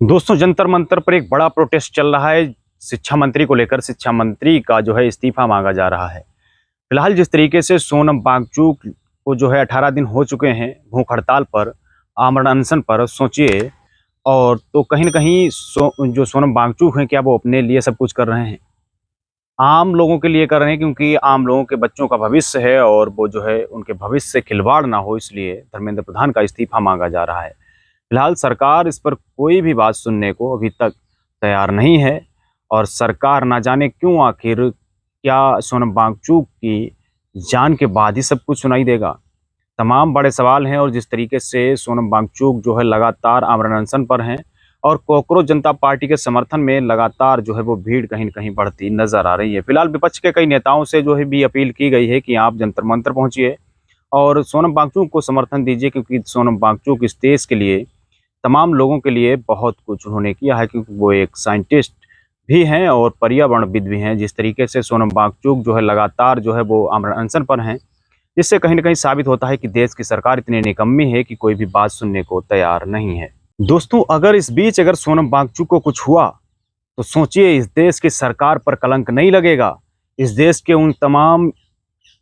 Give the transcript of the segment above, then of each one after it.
दोस्तों, जंतर मंतर पर एक बड़ा प्रोटेस्ट चल रहा है शिक्षा मंत्री को लेकर। शिक्षा मंत्री का जो है इस्तीफा मांगा जा रहा है। फिलहाल जिस तरीके से सोनम वांगचुक को जो है 18 दिन हो चुके हैं भूख हड़ताल पर, आमरण अनशन पर, सोचिए। और तो कहीं ना कहीं जो सोनम वांगचुक हैं, क्या वो अपने लिए सब कुछ कर रहे हैं? आम लोगों के लिए कर रहे हैं, क्योंकि आम लोगों के बच्चों का भविष्य है और वो जो है उनके भविष्य से खिलवाड़ ना हो, इसलिए धर्मेंद्र प्रधान का इस्तीफा मांगा जा रहा है। फिलहाल सरकार इस पर कोई भी बात सुनने को अभी तक तैयार नहीं है। और सरकार ना जाने क्यों, आखिर क्या सोनम वांगचुक की जान के बाद ही सब कुछ सुनाई देगा? तमाम बड़े सवाल हैं। और जिस तरीके से सोनम वांगचुक जो है लगातार आमरण अनशन पर हैं और कॉकरोच जनता पार्टी के समर्थन में लगातार जो है वो भीड़ कहीं न कहीं बढ़ती नजर आ रही है। फिलहाल विपक्ष के कई नेताओं से जो है भी अपील की गई है कि आप जंतर मंतर पहुंचिए और सोनम वांगचुक को समर्थन दीजिए, क्योंकि सोनम वांगचुक इस देश के लिए, तमाम लोगों के लिए बहुत कुछ उन्होंने किया है, क्योंकि वो एक साइंटिस्ट भी हैं और पर्यावरणविद भी हैं। जिस तरीके से सोनम वांगचुक जो है लगातार जो है वो आमरण अनशन पर हैं, इससे कहीं न कहीं साबित होता है कि देश की सरकार इतनी निकम्मी है कि कोई भी बात सुनने को तैयार नहीं है। दोस्तों, अगर इस बीच अगर सोनम वांगचुक को कुछ हुआ, तो सोचिए इस देश की सरकार पर कलंक नहीं लगेगा। इस देश के उन तमाम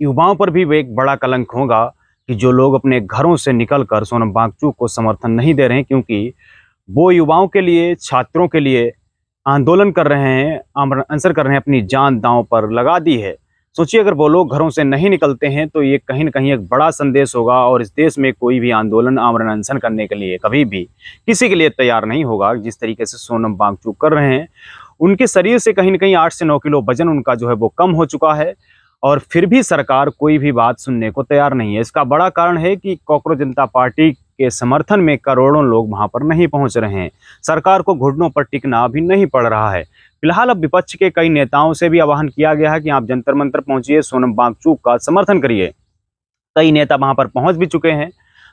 युवाओं पर भी वो एक बड़ा कलंक होगा कि जो लोग अपने घरों से निकलकर सोनम वांगचुक को समर्थन नहीं दे रहे हैं, क्योंकि वो युवाओं के लिए, छात्रों के लिए आंदोलन कर रहे हैं, आमरण अनशन कर रहे हैं, अपनी जान दांव पर लगा दी है। सोचिए अगर वो लोग घरों से नहीं निकलते हैं तो ये कहीं न कहीं एक बड़ा संदेश होगा और इस देश में कोई भी आंदोलन, आमरण अनशन करने के लिए कभी भी किसी के लिए तैयार नहीं होगा। जिस तरीके से सोनम वांगचुक कर रहे हैं, उनके शरीर से कहीं न कहीं 8 से 9 किलो वज़न उनका जो है वो कम हो चुका है और फिर भी सरकार कोई भी बात सुनने को तैयार नहीं है। इसका बड़ा कारण है कि कॉकरोच जनता पार्टी के समर्थन में करोड़ों लोग वहां पर नहीं पहुंच रहे हैं। सरकार को घुटनों पर टिकना अभी नहीं पड़ रहा है। फिलहाल अब विपक्ष के कई नेताओं से भी आह्वान किया गया है कि आप जंतर मंतर पहुंचिए, सोनम वांगचुक का समर्थन करिए। कई नेता वहां पर पहुंच भी चुके हैं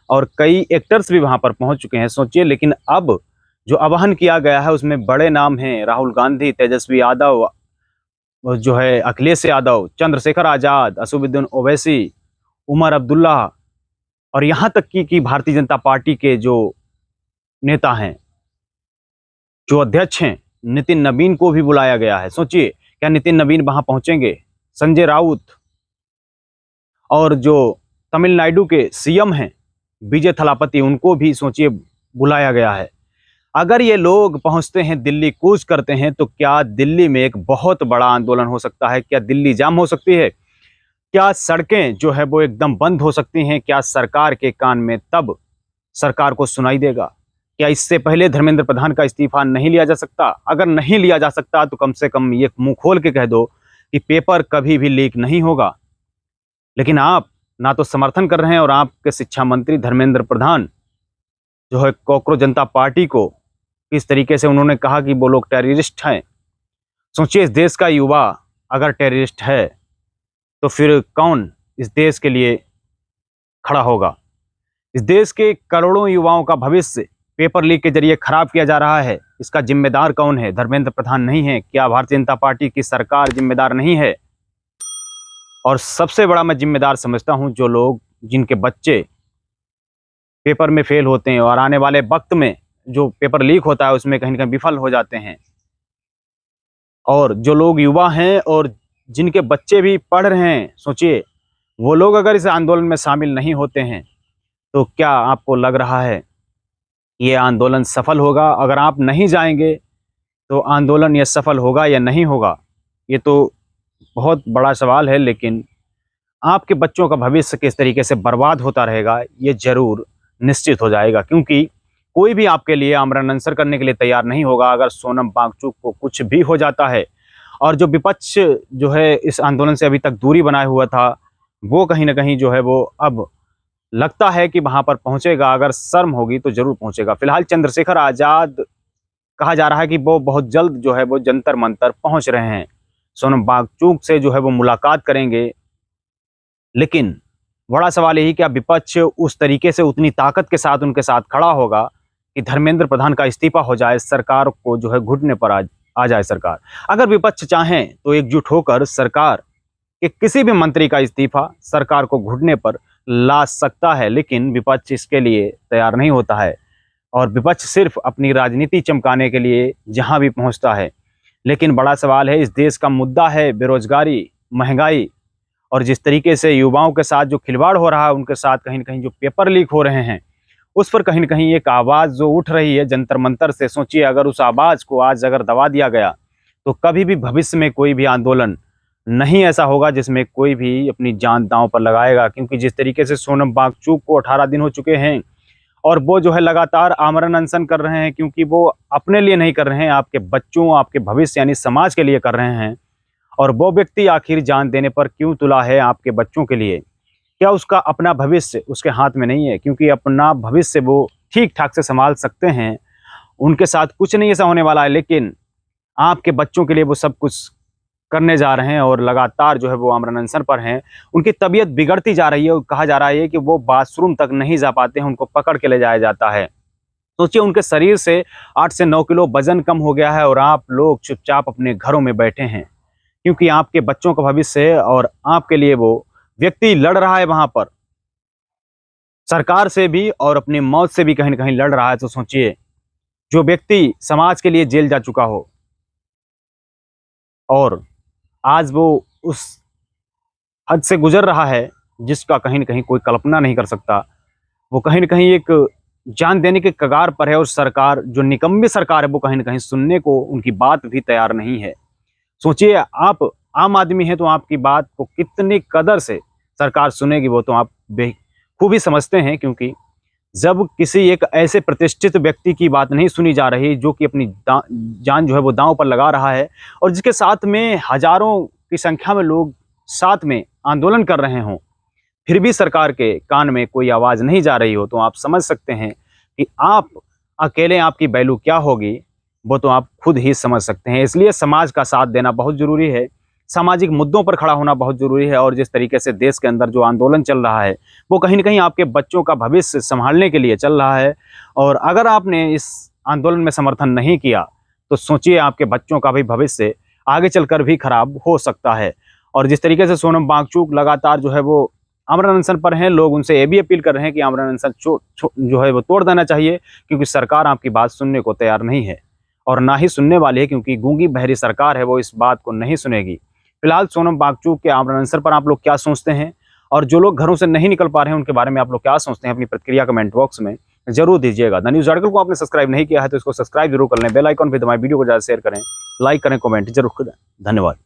और कई एक्टर्स भी वहां पर पहुंच चुके हैं, सोचिए। लेकिन अब जो आह्वान किया गया है उसमें बड़े नाम हैं, राहुल गांधी, तेजस्वी यादव, और जो है अखिलेश यादव, चंद्रशेखर आजाद, असदुद्दीन ओवैसी, उमर अब्दुल्ला, और यहाँ तक कि भारतीय जनता पार्टी के जो नेता हैं, जो अध्यक्ष हैं, नितिन नवीन को भी बुलाया गया है। सोचिए, क्या नितिन नवीन वहां पहुंचेंगे? संजय राउत, और जो तमिलनाडु के सीएम हैं विजय थलापति, उनको भी सोचिए बुलाया गया है। अगर ये लोग पहुंचते हैं, दिल्ली कूच करते हैं, तो क्या दिल्ली में एक बहुत बड़ा आंदोलन हो सकता है? क्या दिल्ली जाम हो सकती है? क्या सड़कें जो है वो एकदम बंद हो सकती हैं? क्या सरकार के कान में तब सरकार को सुनाई देगा? क्या इससे पहले धर्मेंद्र प्रधान का इस्तीफा नहीं लिया जा सकता? अगर नहीं लिया जा सकता तो कम से कम ये मुंह खोल के कह दो कि पेपर कभी भी लीक नहीं होगा। लेकिन आप ना तो समर्थन कर रहे हैं और आपके शिक्षा मंत्री धर्मेंद्र प्रधान जो है कॉकरोच जनता पार्टी को किस तरीके से उन्होंने कहा कि वो लोग टेररिस्ट हैं। सोचिए, इस देश का युवा अगर टेररिस्ट है तो फिर कौन इस देश के लिए खड़ा होगा? इस देश के करोड़ों युवाओं का भविष्य पेपर लीक के जरिए खराब किया जा रहा है। इसका जिम्मेदार कौन है? धर्मेंद्र प्रधान नहीं है? क्या भारतीय जनता पार्टी की सरकार जिम्मेदार नहीं है? और सबसे बड़ा मैं जिम्मेदार समझता हूं जो लोग, जिनके बच्चे पेपर में फेल होते हैं और आने वाले वक्त में जो पेपर लीक होता है उसमें कहीं ना कहीं विफल हो जाते हैं, और जो लोग युवा हैं और जिनके बच्चे भी पढ़ रहे हैं, सोचिए वो लोग अगर इस आंदोलन में शामिल नहीं होते हैं तो क्या आपको लग रहा है ये आंदोलन सफल होगा? अगर आप नहीं जाएंगे तो आंदोलन ये सफल होगा या नहीं होगा, ये तो बहुत बड़ा सवाल है। लेकिन आपके बच्चों का भविष्य किस तरीके से बर्बाद होता रहेगा, ये जरूर निश्चित हो जाएगा, क्योंकि कोई भी आपके लिए आमरण अनशन करने के लिए तैयार नहीं होगा अगर सोनम वांगचुक को कुछ भी हो जाता है। और जो विपक्ष जो है इस आंदोलन से अभी तक दूरी बनाए हुआ था, वो कहीं ना कहीं जो है वो अब लगता है कि वहां पर पहुंचेगा। अगर शर्म होगी तो जरूर पहुंचेगा। फिलहाल चंद्रशेखर आजाद, कहा जा रहा है कि वो बहुत जल्द जो है वो जंतर मंतर पहुंच रहे हैं, सोनम वांगचुक से जो है वो मुलाकात करेंगे। लेकिन बड़ा सवाल यही, क्या विपक्ष उस तरीके से उतनी ताकत के साथ उनके साथ खड़ा होगा कि धर्मेंद्र प्रधान का इस्तीफा हो जाए, सरकार को जो है घुटने पर आ जाए सरकार? अगर विपक्ष चाहें तो एकजुट होकर सरकार के किसी भी मंत्री का इस्तीफा सरकार को घुटने पर ला सकता है, लेकिन विपक्ष इसके लिए तैयार नहीं होता है। और विपक्ष सिर्फ अपनी राजनीति चमकाने के लिए जहां भी पहुंचता है। लेकिन बड़ा सवाल है, इस देश का मुद्दा है बेरोजगारी, महंगाई, और जिस तरीके से युवाओं के साथ जो खिलवाड़ हो रहा है, उनके साथ कहीं न कहीं जो पेपर लीक हो रहे हैं, उस पर कहीं न कहीं एक आवाज़ जो उठ रही है जंतर मंतर से। सोचिए, अगर उस आवाज़ को आज अगर दबा दिया गया तो कभी भी भविष्य में कोई भी आंदोलन नहीं ऐसा होगा जिसमें कोई भी अपनी जान दांव पर लगाएगा। क्योंकि जिस तरीके से सोनम वांगचुक को 18 दिन हो चुके हैं और वो जो है लगातार आमरण अनशन कर रहे हैं, क्योंकि वो अपने लिए नहीं कर रहे हैं, आपके बच्चों, आपके भविष्य यानी समाज के लिए कर रहे हैं। और वो व्यक्ति आखिर जान देने पर क्यों तुला है आपके बच्चों के लिए? क्या उसका अपना भविष्य उसके हाथ में नहीं है? क्योंकि अपना भविष्य वो ठीक ठाक से संभाल सकते हैं, उनके साथ कुछ नहीं ऐसा होने वाला है, लेकिन आपके बच्चों के लिए वो सब कुछ करने जा रहे हैं और लगातार जो है वो आमरण अनशन पर हैं। उनकी तबीयत बिगड़ती जा रही है और कहा जा रहा है कि वो बाथरूम तक नहीं जा पाते हैं, उनको पकड़ के ले जाया जाता है। सोचिए, उनके शरीर से 8 से 9 किलो वजन कम हो गया है और आप लोग चुपचाप अपने घरों में बैठे हैं, क्योंकि आपके बच्चों का भविष्य है और आपके लिए वो व्यक्ति लड़ रहा है वहां पर, सरकार से भी और अपनी मौत से भी कहीं न कहीं लड़ रहा है। तो सोचिए, जो व्यक्ति समाज के लिए जेल जा चुका हो और आज वो उस हद से गुजर रहा है जिसका कहीं न कहीं कोई कल्पना नहीं कर सकता। वो कहीं न कहीं एक जान देने के कगार पर है और सरकार, जो निकम्मी सरकार है, वो कहीं न कहीं सुनने को उनकी बात भी तैयार नहीं है। सोचिए, आप आम आदमी हैं तो आपकी बात को कितनी कदर से सरकार सुनेगी वो तो आप बेखूबी समझते हैं। क्योंकि जब किसी एक ऐसे प्रतिष्ठित व्यक्ति की बात नहीं सुनी जा रही जो कि अपनी जान जो है वो दांव पर लगा रहा है और जिसके साथ में हजारों की संख्या में लोग साथ में आंदोलन कर रहे हों, फिर भी सरकार के कान में कोई आवाज़ नहीं जा रही हो, तो आप समझ सकते हैं कि आप अकेले आपकी वैल्यू क्या होगी, वो तो आप खुद ही समझ सकते हैं। इसलिए समाज का साथ देना बहुत ज़रूरी है, सामाजिक मुद्दों पर खड़ा होना बहुत ज़रूरी है। और जिस तरीके से देश के अंदर जो आंदोलन चल रहा है, वो कहीं न कहीं आपके बच्चों का भविष्य संभालने के लिए चल रहा है। और अगर आपने इस आंदोलन में समर्थन नहीं किया, तो सोचिए, आपके बच्चों का भी भविष्य आगे चलकर भी खराब हो सकता है। और जिस तरीके से सोनम वांगचुक लगातार जो है वो आमरण अनशन पर हैं, लोग उनसे ये भी अपील कर रहे हैं कि आमरण अनशन जो है वो तोड़ देना चाहिए, क्योंकि सरकार आपकी बात सुनने को तैयार नहीं है और ना ही सुनने वाली है, क्योंकि गूंगी बहरी सरकार है, वो इस बात को नहीं सुनेगी। फिलहाल सोनम वांगचुक के आमरण अनशन पर आप लोग क्या सोचते हैं? और जो लोग घरों से नहीं निकल पा रहे हैं, उनके बारे में आप लोग क्या सोचते हैं? अपनी प्रतिक्रिया कमेंट बॉक्स में जरूर दीजिएगा। द न्यूज़ आर्टिकल को आपने सब्सक्राइब नहीं किया है तो इसको सब्सक्राइब जरूर कर लें, बेल आइकन भी दबाएं, वीडियो को ज़्यादा शेयर करें, लाइक करें, कमेंट जरूर करें। धन्यवाद।